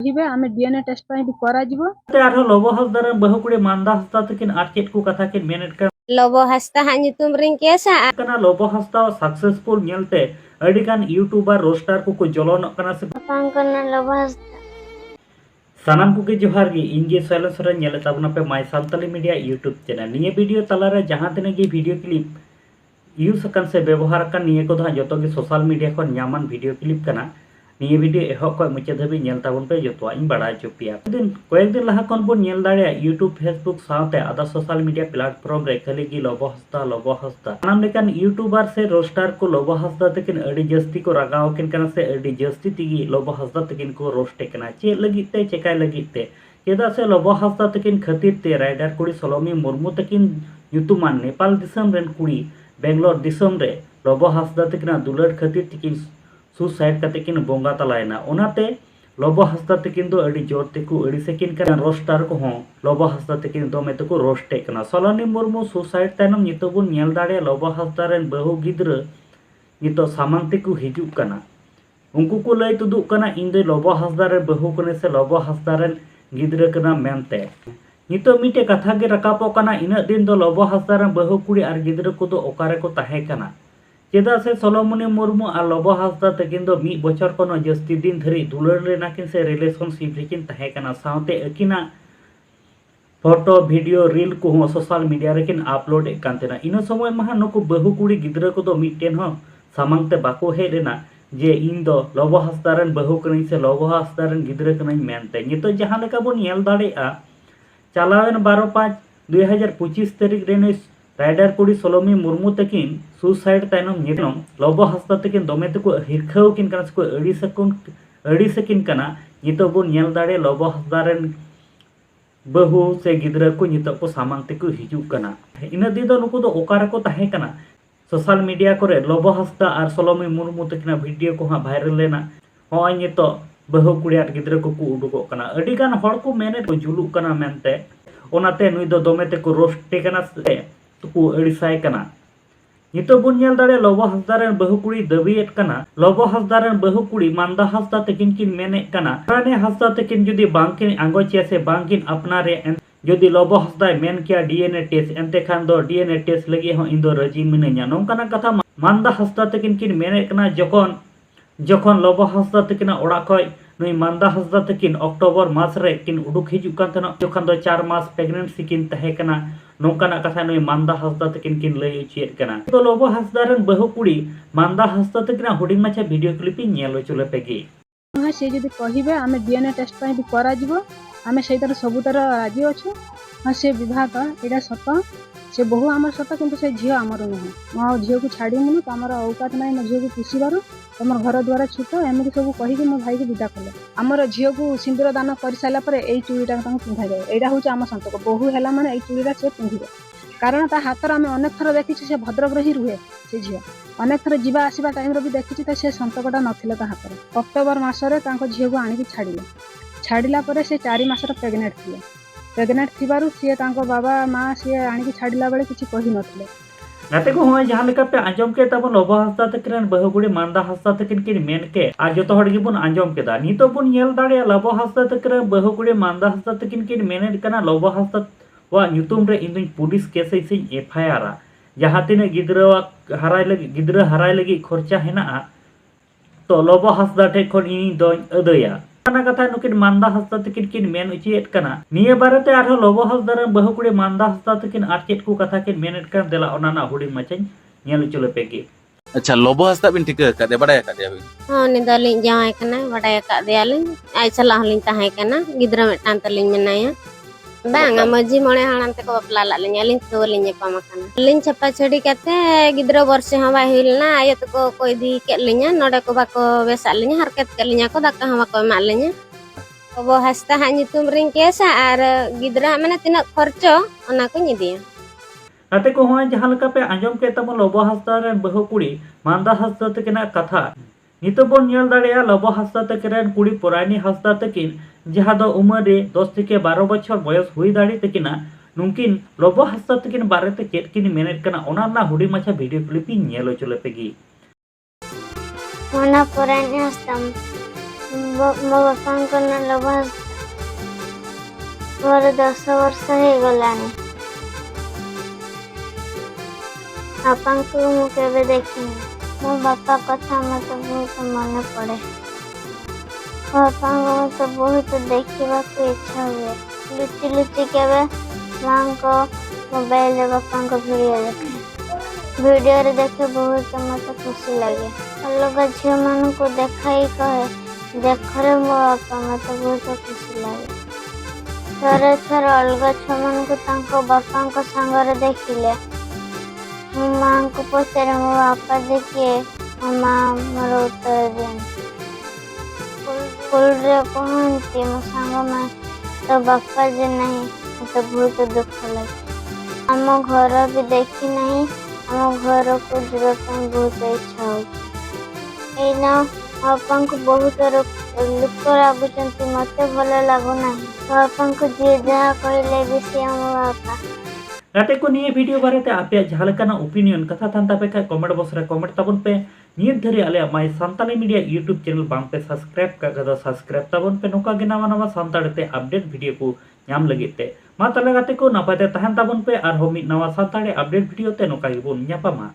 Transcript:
DNA test करा लोबो हंसदा बहु कुड़ी मानदा हंसदा तकिन आर चेद को कथा किन मेनेट कर लोबो हंसदा हां नितुम रिंग केसा कना लोबो हंसदा सक्सेसफुल नेलते अडिगान यूट्यूबर रोस्टार को जलोन कना से कना लोबो हंसदा सानाम को जोहार गे इंगे साइलेंस रे नेले ताबना पे my Santali media YouTube channel निये वीडियो तलारे जहां तने गे वीडियो क्लिप यूज सकन से व्यवहार कर निये को धा जतो गे सोशल मीडिया को न्यामान वीडियो क्लिप कना निये वीडियो एहब को मुचे धबी नेल ताबन पे जतो इन बड़ा चुपिया दिन कয়েক दिन लहा कोन बोन नेल दाड़े यूट्यूब फेसबुक साथे आदा सोशल मीडिया प्लेटफॉर्म रे खाली गी लोबो हंसदा नाम लेकन यूट्यूबर से रोस्टार को लोबो हंसदा तकिन अडी जस्ती को रागाव किन कना से अडी जस्ती तिगी लोबो हंसदा तकिन को रोस्टे कना चे लगिते चेकाय लगिते चेदा से लोबो हंसदा तकिन खातिर ते राइडर कुड़ी सलोमी मुर्मू तकिन युतुमान नेपाल दिसम रेन कुड़ी बेंगलोर दिसम रे लोबो हंसदा तकिन दुलड़ खातिर तकिन सुसाइड कते किन बोंगा तलायना ओनाते लोबो हंसदा तकिन दो अडी जोर तेकु अडी सेकिन का रोस्टार को हो लोबो हंसदा तकिन दो में तको रोस्टे कना सलोनी मुर्मू सुसाइड तैनम नितो बुन नेल दाड़े लोबो हंसदा रेन बहु गिद्र नितो सामान तेकु हिजु कना उनको को लय तुदु कना इन दे लोबो हंसदा रे बहु कने से लोबो हंसदा रेन गिद्र कना मेनते नितो मिटे कथा गे रकापो कना इना दिन दो लोबो हंसदा रेन बहु कुड़ी आर गिद्र को दो ओकारे को ताहे कना चेदा से सलोमनी मुर्मू और लोबो हंसदा तकिन दो मी बचर को जस्ती दिन धरी दुलड़ लेना किन से रिलेशनशिप लेकिन तहे कना साउते अकिना फोटो वीडियो रील को हो सोशल मीडिया रेकिन अपलोड एकांतेना इन समय महा नुकु बहु कुड़ी गिद्रा को दो मिटेन हो सामांगते बाको हे रेना जे इन दो लोबो हंसदा रेन बहु कनी से लोबो हंसदा रेन गिद्रा कनाई मेनते नितो जहां लेका बोन नेल दाड़ेआ चालावेन 12/5/2025 तारीख रेने राइडर कुड़ी सलोमी मुर्मू तकिन सुसाइड तैनम नितम लोबो हंसदा तकिन दोमे तको हिरखाव किन कना को अड़ी सकिन कना नितो बोन नेल दाड़े लोबो हंसदा रेन बहु से गिद्रा को नितो को सामांग तेको हिजु कना इन दिन दो नुको दो ओकारे को ताहे कना सोशल मीडिया करे लोबो हंसदा और सलोमी मुर्मू तकिना वीडियो को हां वायरल लेना होय नितो बहु कुड़ी आर गिद्रा को उडुगो कना अडी गान हड़ को मेने को जुलु कना मेनते ओनाते नुई दो दोमे तेको रोस्टे कना से तुकु अड़िसाय कना नितो बुन नेल दाड़े लोबो हंसदा रेन बहु कुड़ी दबियेत कना लोबो हंसदा रेन बहु कुड़ी मानदा हंसदा तकिन किन मेने कना राने हंसदा तकिन जुदी बांकिन आंगोचिया से बांकिन अपनारे जुदी लोबो हंसदा मेन किया डीएनए टेस्ट एंते खान दो डीएनए टेस्ट लगी हो इन दो रजी मिने냐 नोंकाना कथा मानदा हंसदा तकिन किन मेने कना जखन लोबो हंसदा तकिन ओड़ा खय नुई मानदा हंसदा तकिन अक्टोबर मास रे किन उडुक हिजु कान तनो जखन दो 4 मास प्रेगनेंसी किन तहे कना नोंकाना कथा नुई मानदा हंसदा तकिन किन लय चेत कना तो लोबो हंसदा रेन बहु कुड़ी मानदा हंसदा तकिन हुडिंग माछा वीडियो क्लिप नेलो चले पेगी से जदी कहिबे आमे डीएनए टेस्ट करा जिवो आमे सेतर सबुतर राजी अछु से विभाग एटा सत से बहु आमर सत किंतु से झियो आमर नुह मो झियो को छाड़ी मुनु तमर औकात नाही मो झियो को पुसीबार तमर घर द्वारा छूट एमती सब कही मो भाई को विदा कले आमर झियो को सिंदूर दान कर सारा पर एई चूड़ीटा पिंधा जाए एटा हूँ आम संतक बहु है माने एई चूड़ीटा से पिंधे कारण ता हाथ आम अनेक थर देखी से भद्रक ही रुहे से झियो अनेक थर जीवा आसवा टाइम भी देखी से संतकटा नथिला ता हाथ अक्टोबर मासरे झियो को आनिक छाड़िला पर से 4 मासर प्रेग्नेंट थे प्रेग्नेंट थिबारु सी बाबा माँ सी आनिक छाड़िला बेले किसी कही नथिले नाते को होय जहां लेका पे आंजम के तब लोबो हंसदा तकिन बहु गुड़ी मानदा हंसदा तकिन किन मेन के आ जतो हड़ गे बुन आंजम केदा नितो बुन नेल दाड़े लोबो हंसदा तकिन बहु गुड़ी मानदा हंसदा तकिन किन मेने कना लोबो हंसदा वा ᱧᱩᱛᱩᱢ रे इन पुलिस केस से एफआईआर जहां तिने गिद्रा हराय लगी खर्चा हेना तो लोबो हंसदा ठे खन इन दो अदया ना कथा नुकिन मानदा हंसदा तकिन किन मेन उचियत कना निये बारते आरो लोबो हंसदा रे बहु कुड़ी मानदा हंसदा तकिन आर चेत को कथा किन मेनेट कर देला ओनाना हुडी मचन नेल चले पेगे अच्छा लोबो हंसदा बिन टिका का दे बड़ाय का दे हां निदाली जाय कना बड़ाय का दे आले आई सलाह लिन ताहे कना गिद्रा मेटान तलिन मेनाया बांगा मजी मणे हाणन ते को बपला लालिन यालिन तो लिन पामकना लिन छपा छडी कते गिद्रा वर्ष हवा हिलना आय तो को कोई दी के लिnya नोडे को बाको बेसालिnya हरकत के लिnya को दका हवा को मालिnya लोबो हंसदा हा नितुम रिंग केसा आर गिद्रा माने तिना खर्चो ओना को निदिया नाते को होय जहां लेका पे आंजम के तब लोबो हंसदा रेन बहु कुड़ी मानदा हंसदा तकिना कथा नितो बोन नेल दाड़ेया लोबो हंसदा तकिन कुड़ी पुरानी हंसदा तकिन जहां दो उम्र रे 10 থেকে 12 बछर बयस हुई दाड़ी तकिना नुकिन लोबो हंसदा तकिन बारेते चेत किन मेनेट कना ओना ना हुडी माछा वीडियो क्लिप नेलो चले पेगी ओना पुरानी हंसदा मो बापा ना लोभ मोर 10 वर्ष हो गलानी बापा को मु केबे देखिनी मो बापा कथा मत बहुत मन पड़े बापा को मत बहुत देखा इच्छा हुए लुचि लुचि केबे माँ को मोबाइल रे बापा को वीडियो रे देखे बहुत मत खुशी लगे अलग झील मान को देखाई कहे देख रे मो बापा मत बहुत खुशी लगे थरे थरे अलग छुआ मान को तांको बापा को संगरे देखिले मो माँ को पचारे मो बापा देखिए मो माँ मोर उत्तर दियंती स्कूल रे कहती मो सांग माँ तो बापा जे नहीं मत बहुत दुख लगे आम घर भी देखी नहीं आम घर को जावाई बहुत इच्छा होना बापा को बहुत लुक लगुंट मत भल लगुना बापा को जी जहाँ कहले भी सी आम बापा गाते को निये वीडियो बारे आपे जहां ओपिनियन कथा थान तापे खा कमेंट बॉक्स रे कमेंट ताबन पे निये धरे आले my Santali media YouTube channel बांग पे सब्सक्राइब का गदा सब्सक्राइब ताबन पे नोका गे नवा नवा सानताड़ते अपडेट वीडियो को नाम लगित ते मा तले गाते को नपाते तहन ताबन पे आर हो मि नवा सानताड़े अपडेट वीडियो ते नोका गे बोन ᱧᱟᱯᱟᱢᱟ।